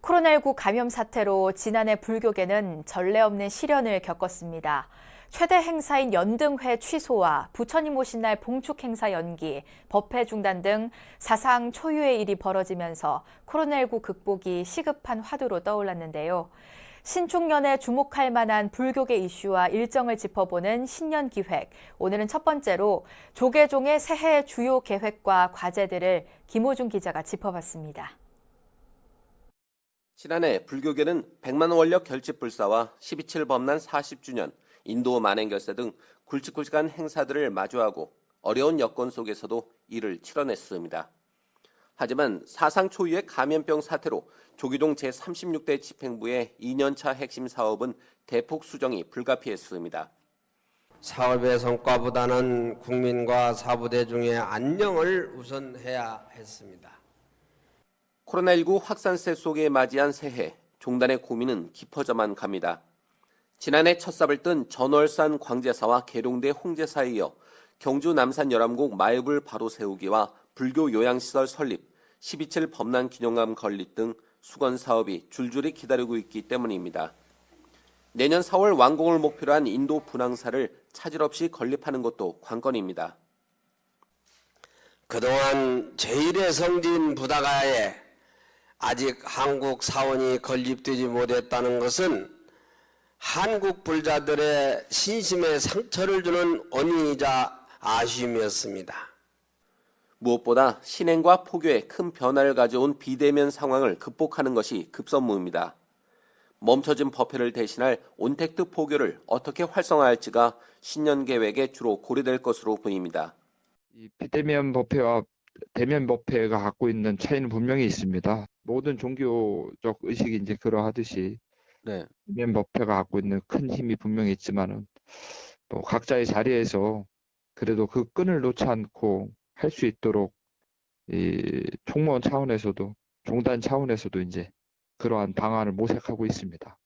코로나19 감염 사태로 지난해 불교계는 전례 없는 시련을 겪었습니다. 최대 행사인 연등회 취소와 부처님 오신 날 봉축 행사 연기, 법회 중단 등 사상 초유의 일이 벌어지면서 코로나19 극복이 시급한 화두로 떠올랐는데요. 신축년에 주목할 만한 불교계 이슈와 일정을 짚어보는 신년 기획. 오늘은 첫 번째로 조계종의 새해 주요 계획과 과제들을 김호중 기자가 짚어봤습니다. 지난해 불교계는 100만 원력 결집불사와 12.7 범난 40주년, 인도 만행결사 등 굵직굵직한 행사들을 마주하고 어려운 여건 속에서도 이를 치러냈습니다. 하지만 사상 초유의 감염병 사태로 조계종 제36대 집행부의 2년차 핵심 사업은 대폭 수정이 불가피했습니다. 사업의 성과보다는 국민과 사부대중의 안녕을 우선해야 했습니다. 코로나19 확산세 속에 맞이한 새해, 종단의 고민은 깊어져만 갑니다. 지난해 첫삽을 뜬 전월산 광제사와 계룡대 홍제사에 이어 경주 남산 열암곡 마을불 바로 세우기와 불교 요양시설 설립, 12.7 범난 기념관 건립 등 수건 사업이 줄줄이 기다리고 있기 때문입니다. 내년 4월 완공을 목표로 한 인도 분황사를 차질 없이 건립하는 것도 관건입니다. 그동안 제1의 성진 부다가에 아직 한국 사원이 건립되지 못했다는 것은 한국 불자들의 신심에 상처를 주는 원인이자 아쉬움이었습니다. 무엇보다 신행과 포교에 큰 변화를 가져온 비대면 상황을 극복하는 것이 급선무입니다. 멈춰진 법회를 대신할 온택트 포교를 어떻게 활성화할지가 신년 계획에 주로 고려될 것으로 보입니다. 이 비대면 법회와 대면 법회가 갖고 있는 차이는 분명히 있습니다. 모든 종교적 의식이 이제 그러하듯이 대면 법회가 갖고 있는 큰 힘이 분명히 있지만은 뭐 각자의 자리에서 그래도 그 끈을 놓지 않고 할 수 있도록 이 총무원 차원에서도 종단 차원에서도 이제 그러한 방안을 모색하고 있습니다.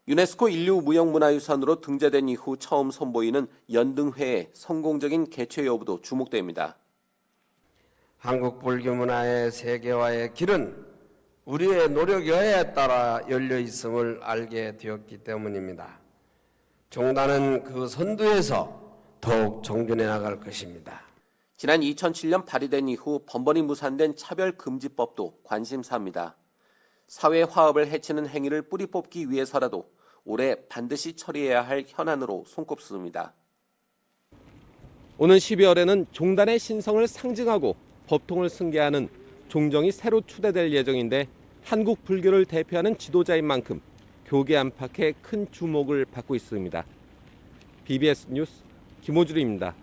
유네스코 인류 무형문화유산으로 등재된 이후 처음 선보이는 연등회의 성공적인 개최 여부도 주목됩니다. 한국 불교 문화의 세계화의 길은 우리의 노력 여하에 따라 열려 있음을 알게 되었기 때문입니다. 종단은 그 선두에서 더욱 정진해 나갈 것입니다. 지난 2007년 발의된 이후 번번이 무산된 차별금지법도 관심사입니다. 사회 화합을 해치는 행위를 뿌리 뽑기 위해서라도 올해 반드시 처리해야 할 현안으로 손꼽습니다. 오는 12월에는 종단의 신성을 상징하고 법통을 승계하는 종정이 새로 추대될 예정인데 한국 불교를 대표하는 지도자인 만큼 교계 안팎에 큰 주목을 받고 있습니다. BBS 뉴스 김호준입니다.